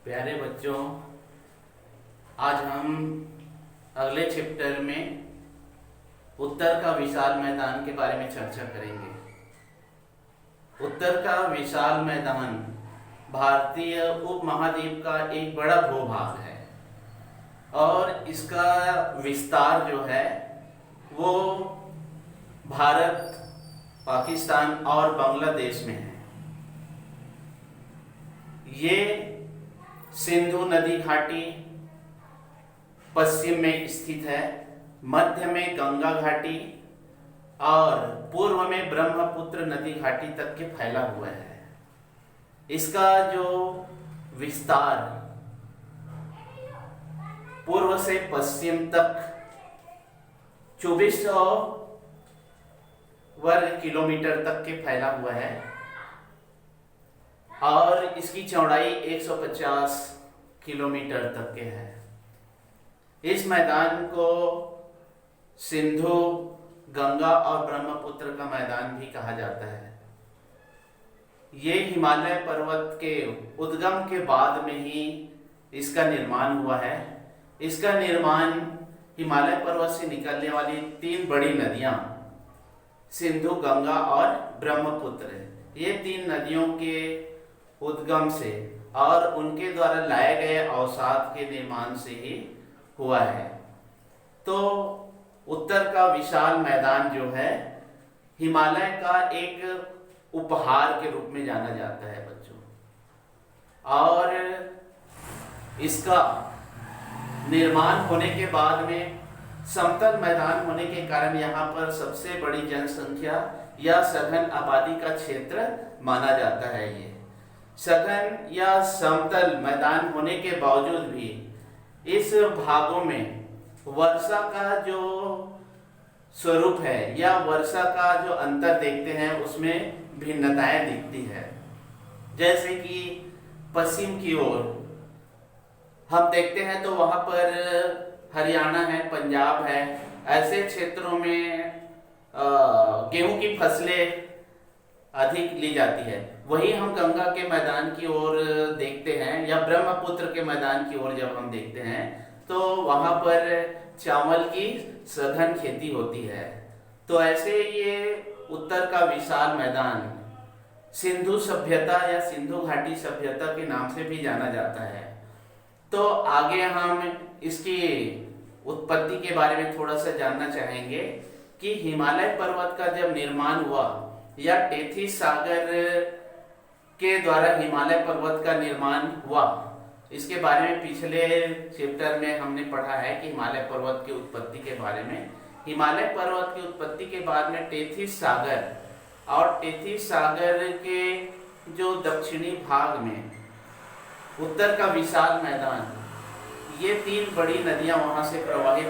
प्यारे बच्चों, आज हम अगले चैप्टर में उत्तर का विशाल मैदान के बारे में चर्चा करेंगे। उत्तर का विशाल मैदान भारतीय उपमहाद्वीप का एक बड़ा भूभाग है और इसका विस्तार जो है वो भारत, पाकिस्तान और बांग्लादेश में है। ये सिंधु नदी घाटी पश्चिम में स्थित है, मध्य में गंगा घाटी और पूर्व में ब्रह्मपुत्र नदी घाटी तक के फैला हुआ है। इसका जो विस्तार पूर्व से पश्चिम तक 2400 वर्ग किलोमीटर तक के फैला हुआ है और इसकी चौड़ाई 150 किलोमीटर तक के है। इस मैदान को सिंधु, गंगा और ब्रह्मपुत्र का मैदान भी कहा जाता है। ये हिमालय पर्वत के उद्गम के बाद में ही इसका निर्माण हुआ है। इसका निर्माण हिमालय पर्वत से निकलने वाली 3 बड़ी नदियां सिंधु, गंगा और ब्रह्मपुत्र, ये 3 नदियों के उद्गम से और उनके द्वारा लाए गए अवसाद के निर्माण से ही हुआ है। तो उत्तर का विशाल मैदान जो है हिमालय का एक उपहार के रूप में जाना जाता है बच्चों, और इसका निर्माण होने के बाद में समतल मैदान होने के कारण यहाँ पर सबसे बड़ी जनसंख्या या सघन आबादी का क्षेत्र माना जाता है। ये सघन या समतल मैदान होने के बावजूद भी इस भागों में वर्षा का जो स्वरूप है या वर्षा का जो अंतर देखते हैं उसमें भिन्नताएं दिखती है। जैसे कि पश्चिम की ओर हम देखते हैं तो वहां पर हरियाणा है, पंजाब है, ऐसे क्षेत्रों में गेहूं की फसलें अधिक ली जाती है। वही हम गंगा के मैदान की ओर देखते हैं या ब्रह्मपुत्र के मैदान की ओर जब हम देखते हैं तो वहां पर चावल की सघन खेती होती है। तो ऐसे ये उत्तर का विशाल मैदान सिंधु सभ्यता या सिंधु घाटी सभ्यता के नाम से भी जाना जाता है। तो आगे हम इसकी उत्पत्ति के बारे में थोड़ा सा जानना चाहेंगे कि हिमालय पर्वत का जब निर्माण हुआ या टेथिस सागर के द्वारा हिमालय पर्वत का निर्माण हुआ, इसके बारे में पिछले चैप्टर में हमने पढ़ा है कि हिमालय पर्वत की उत्पत्ति के बारे में। हिमालय पर्वत की उत्पत्ति के बाद में टेथिस सागर और टेथिस सागर के जो दक्षिणी भाग में उत्तर का विशाल मैदान, ये 3 बड़ी नदियां वहां से प्रवाहित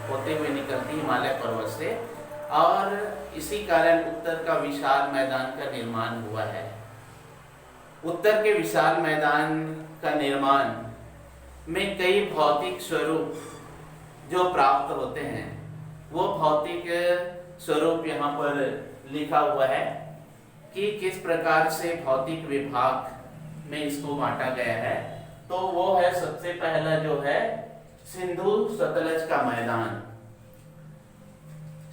होते हुए निकलती हिमालय पर्वत से, और इसी कारण उत्तर का विशाल मैदान का निर्माण हुआ है। उत्तर के विशाल मैदान का निर्माण में कई भौतिक स्वरूप जो प्राप्त होते हैं, वो भौतिक स्वरूप यहाँ पर लिखा हुआ है कि किस प्रकार से भौतिक विभाग में इसको बांटा गया है। तो वो है सबसे पहला जो है सिंधु सतलज का मैदान।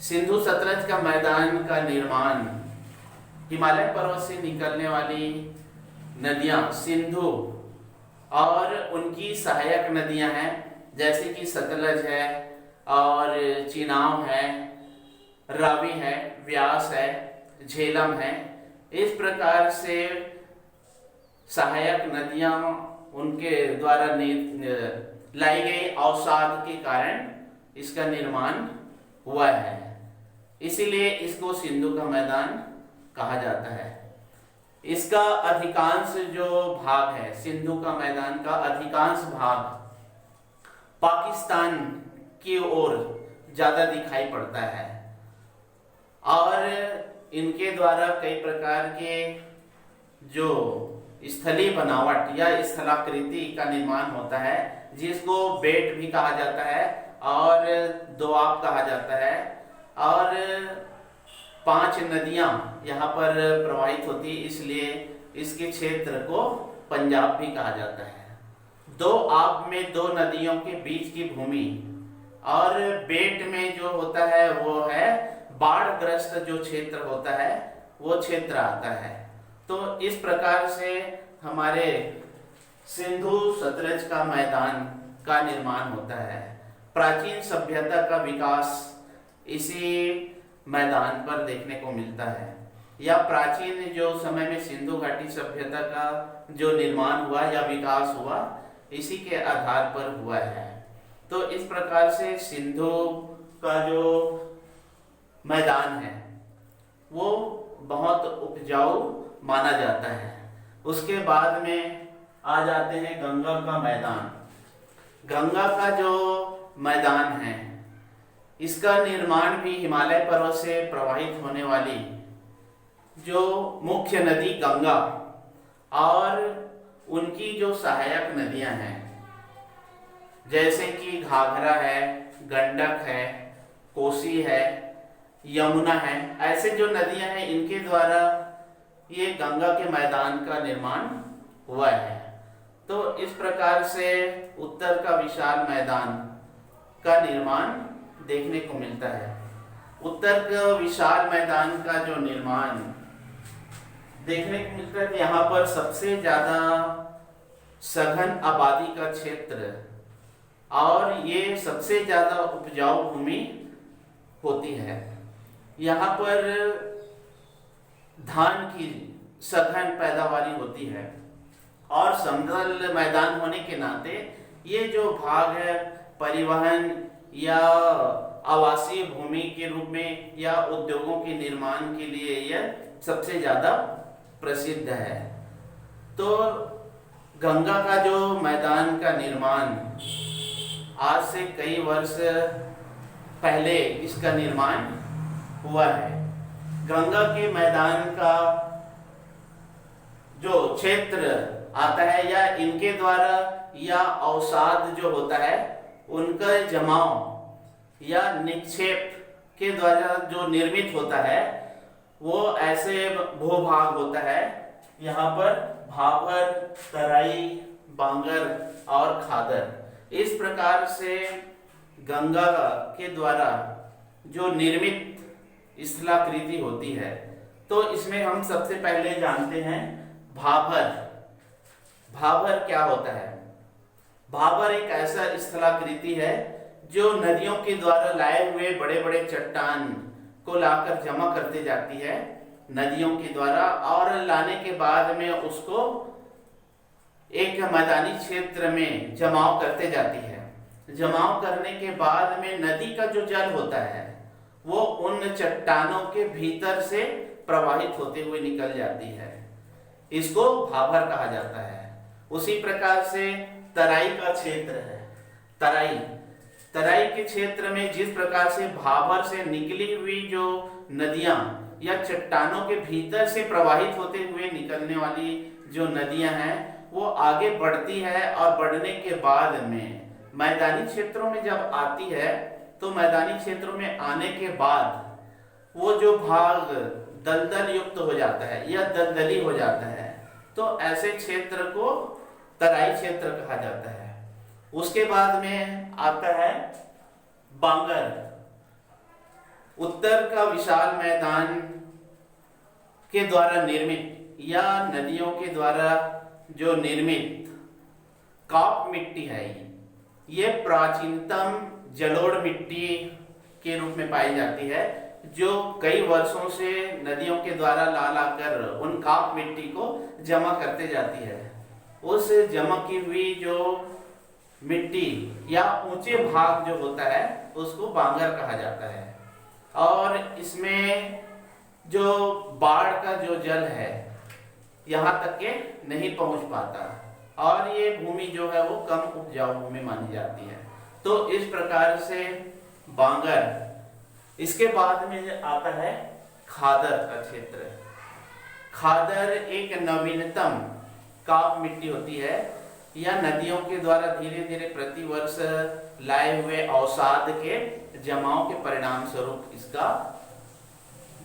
सिंधु सतलज का मैदान का निर्माण हिमालय पर्वत से निकलने वाली नदियां सिंधु और उनकी सहायक नदियां हैं, जैसे कि सतलज है और चिनाब है, रावी है, व्यास है, झेलम है। इस प्रकार से सहायक नदियां उनके द्वारा लाई गई अवसाद के कारण इसका निर्माण हुआ है। इसीलिए इसको सिंधु का मैदान कहा जाता है। इसका अधिकांश जो भाग है, सिंधु का मैदान का अधिकांश भाग पाकिस्तान की ओर ज्यादा दिखाई पड़ता है और इनके द्वारा कई प्रकार के जो स्थलीय बनावट या स्थलाकृति का निर्माण होता है, जिसको बेट भी कहा जाता है और दोआब कहा जाता है, और 5 नदियां यहाँ पर प्रवाहित होती, इसलिए इसके क्षेत्र को पंजाब भी कहा जाता है। दो आब में दो नदियों के बीच की भूमि, और बेट में जो होता है वो है बाढ़ग्रस्त जो क्षेत्र होता है वो क्षेत्र आता है। तो इस प्रकार से हमारे सिंधु सतलज का मैदान का निर्माण होता है। प्राचीन सभ्यता का विकास इसी मैदान पर देखने को मिलता है, या प्राचीन जो समय में सिंधु घाटी सभ्यता का जो निर्माण हुआ या विकास हुआ इसी के आधार पर हुआ है। तो इस प्रकार से सिंधु का जो मैदान है वो बहुत उपजाऊ माना जाता है। उसके बाद में आ जाते हैं गंगा का मैदान। गंगा का जो मैदान है इसका निर्माण भी हिमालय पर्वत से प्रवाहित होने वाली जो मुख्य नदी गंगा और उनकी जो सहायक नदियां हैं जैसे कि घाघरा है, गंडक है, कोसी है, यमुना है, ऐसे जो नदियां हैं इनके द्वारा ये गंगा के मैदान का निर्माण हुआ है। तो इस प्रकार से उत्तर का विशाल मैदान का निर्माण देखने को मिलता है। उत्तर का विशाल मैदान का जो निर्माण देखने को मिलता है, यहाँ पर सबसे ज्यादा सघन आबादी का क्षेत्र और ये सबसे ज्यादा उपजाऊ भूमि होती है। यहाँ पर धान की सघन पैदावारी होती है और समतल मैदान होने के नाते ये जो भाग है परिवहन या आवासीय भूमि के रूप में या उद्योगों के निर्माण के लिए यह सबसे ज्यादा प्रसिद्ध है। तो गंगा का जो मैदान का निर्माण आज से कई वर्ष पहले इसका निर्माण हुआ है। गंगा के मैदान का जो क्षेत्र आता है या इनके द्वारा या अवसाद जो होता है उनका जमाव या निक्षेप के द्वारा जो निर्मित होता है वो ऐसे भूभाग होता है। यहाँ पर भाबर, तराई, बांगर और खादर इस प्रकार से गंगा के द्वारा जो निर्मित स्थलाकृति होती है। तो इसमें हम सबसे पहले जानते हैं भाबर। भाबर क्या होता है? भाबर एक ऐसा स्थलाकृति है जो नदियों के द्वारा लाए हुए बड़े बड़े चट्टान को लाकर जमा करते जाती है नदियों के द्वारा, और लाने के बाद में उसको एक मैदानी क्षेत्र में जमाव करते जाती है। जमाव करने के बाद में नदी का जो जल होता है वो उन चट्टानों के भीतर से प्रवाहित होते हुए निकल जाती है। इसको भाबर कहा जाता है। उसी प्रकार से तराई का क्षेत्र है। तराई के क्षेत्र में जिस प्रकार से भाबर से निकली हुई जो नदियां या चट्टानों के भीतर से प्रवाहित होते हुए निकलने वाली जो नदियां हैं वो आगे बढ़ती है, और बढ़ने के बाद में मैदानी क्षेत्रों में जब आती है तो मैदानी क्षेत्रों में आने के बाद वो जो भाग दलदल युक्त हो जाता है या दलदली हो जाता है, तो ऐसे क्षेत्र को तराई क्षेत्र कहा जाता है। उसके बाद में आता है बांगर। उत्तर का विशाल मैदान के द्वारा निर्मित या नदियों के द्वारा जो निर्मित काप मिट्टी है, ये प्राचीनतम जलोढ़ मिट्टी के रूप में पाई जाती है, जो कई वर्षों से नदियों के द्वारा ला लाकर उन काप मिट्टी को जमा करते जाती है। उस जमा की हुई जो मिट्टी या ऊंचे भाग जो होता है उसको बांगर कहा जाता है, और इसमें जो बाढ़ का जो जल है यहाँ तक के नहीं पहुंच पाता, और ये भूमि जो है वो कम उपजाऊ भूमि मानी जाती है। तो इस प्रकार से बांगर। इसके बाद में आता है खादर का क्षेत्र। खादर एक नवीनतम काप मिट्टी होती है या नदियों के द्वारा धीरे धीरे प्रतिवर्ष लाए हुए अवसाद के जमाव के परिणाम स्वरूप इसका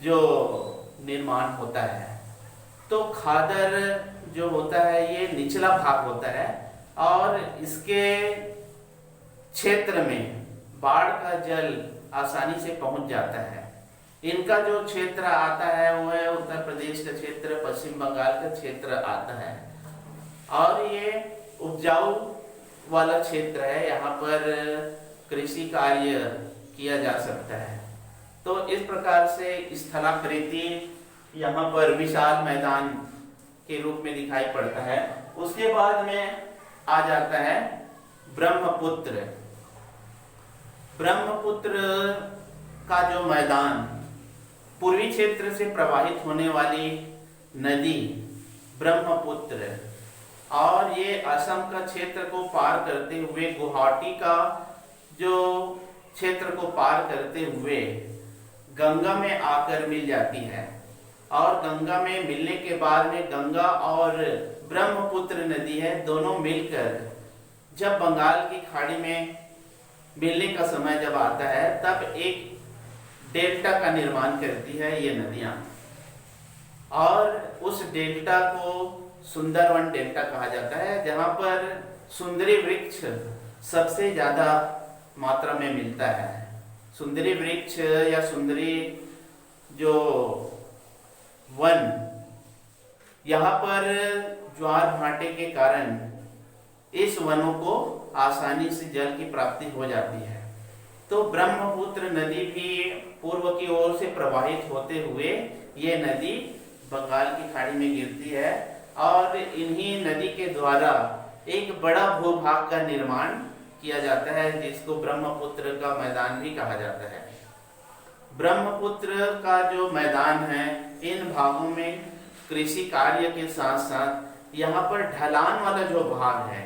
जो निर्माण होता है। तो खादर जो होता है ये निचला भाग होता है, और इसके क्षेत्र में बाढ़ का जल आसानी से पहुंच जाता है। इनका जो क्षेत्र आता है वो है उत्तर प्रदेश का क्षेत्र, पश्चिम बंगाल का क्षेत्र आता है और ये उपजाऊ वाला क्षेत्र है। यहाँ पर कृषि कार्य किया जा सकता है। तो इस प्रकार से स्थलाकृति यहाँ पर विशाल मैदान के रूप में दिखाई पड़ता है। उसके बाद में आ जाता है ब्रह्मपुत्र। ब्रह्मपुत्र का जो मैदान, पूर्वी क्षेत्र से प्रवाहित होने वाली नदी ब्रह्मपुत्र, और ये असम का क्षेत्र को पार करते हुए गुवाहाटी का जो क्षेत्र को पार करते हुए गंगा में आकर मिल जाती है। और गंगा में मिलने के बाद में गंगा और ब्रह्मपुत्र नदी है, दोनों मिलकर जब बंगाल की खाड़ी में मिलने का समय जब आता है तब एक डेल्टा का निर्माण करती है ये नदियां, और उस डेल्टा को सुंदरवन डेल्टा कहा जाता है, जहां पर सुंदरी वृक्ष सबसे ज्यादा मात्रा में मिलता है। सुंदरी वृक्ष या सुंदरी जो वन, यहाँ पर ज्वार भाटे के कारण इस वनों को आसानी से जल की प्राप्ति हो जाती है। तो ब्रह्मपुत्र नदी भी पूर्व की ओर से प्रवाहित होते हुए ये नदी बंगाल की खाड़ी में गिरती है और इन्हीं नदी के द्वारा एक बड़ा भूभाग का निर्माण किया जाता है, जिसको ब्रह्मपुत्र का मैदान भी कहा जाता है। ब्रह्मपुत्र का जो मैदान है, इन भागों में कृषि कार्य के साथ साथ यहाँ पर ढलान वाला जो भाग है,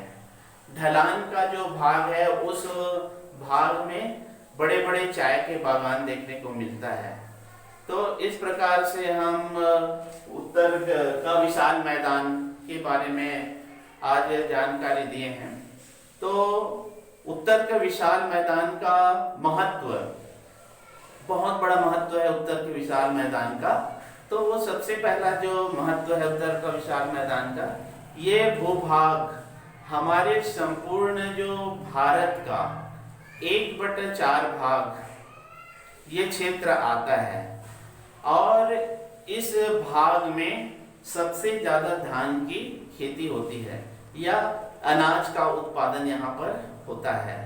ढलान का जो भाग है, उस भाग में बड़े बड़े चाय के बागान देखने को मिलता है। तो इस प्रकार से हम उत्तर का विशाल मैदान के बारे में आज जानकारी दिए हैं। तो उत्तर के विशाल मैदान का महत्व, बहुत बड़ा महत्व है उत्तर के विशाल मैदान का। तो वो सबसे पहला जो महत्व है उत्तर का विशाल मैदान का, ये भूभाग हमारे संपूर्ण जो भारत का 1/4 भाग ये क्षेत्र आता है, और इस भाग में सबसे ज्यादा धान की खेती होती है या अनाज का उत्पादन यहाँ पर होता है।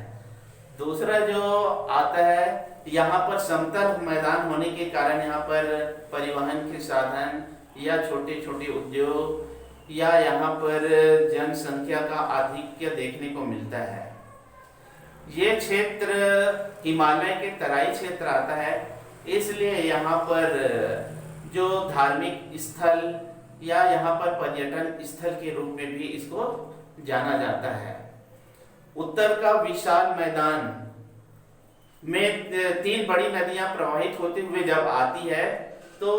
दूसरा जो आता है, यहाँ पर समतल मैदान होने के कारण यहाँ पर परिवहन के साधन या छोटे छोटे उद्योग या यहाँ पर जनसंख्या का आधिक्य देखने को मिलता है। ये क्षेत्र हिमालय के तराई क्षेत्र आता है, इसलिए यहाँ पर जो धार्मिक स्थल या यहाँ पर पर्यटन स्थल के रूप में भी इसको जाना जाता है। उत्तर का विशाल मैदान में 3 बड़ी नदियां प्रवाहित होते हुए जब आती है तो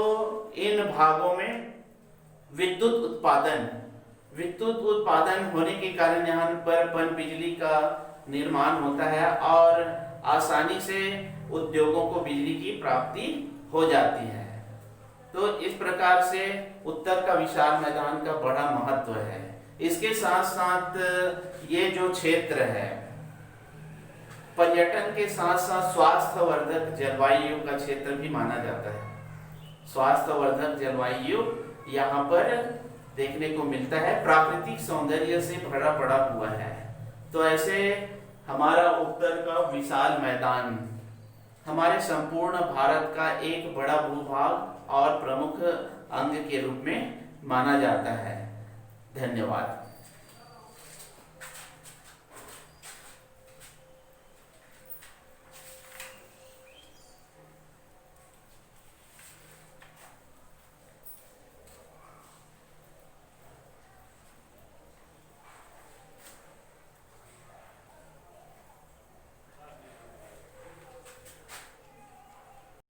इन भागों में विद्युत उत्पादन होने के कारण यहाँ पर पनबिजली का निर्माण होता है और आसानी से उद्योगों को बिजली की प्राप्ति हो जाती है। तो इस प्रकार से उत्तर का विशाल मैदान का बड़ा महत्व है। इसके साथ साथ ये जो क्षेत्र है, पर्यटन के साथ साथ स्वास्थ्यवर्धक जलवायु का क्षेत्र भी माना जाता है। स्वास्थ्यवर्धक जलवायु यहाँ पर देखने को मिलता है, प्राकृतिक सौंदर्य से भरा पड़ा हुआ है। तो ऐसे हमारा उत्तर का विशाल मैदान हमारे संपूर्ण भारत का एक बड़ा भूभाग और प्रमुख अंग के रूप में माना जाता है। धन्यवाद।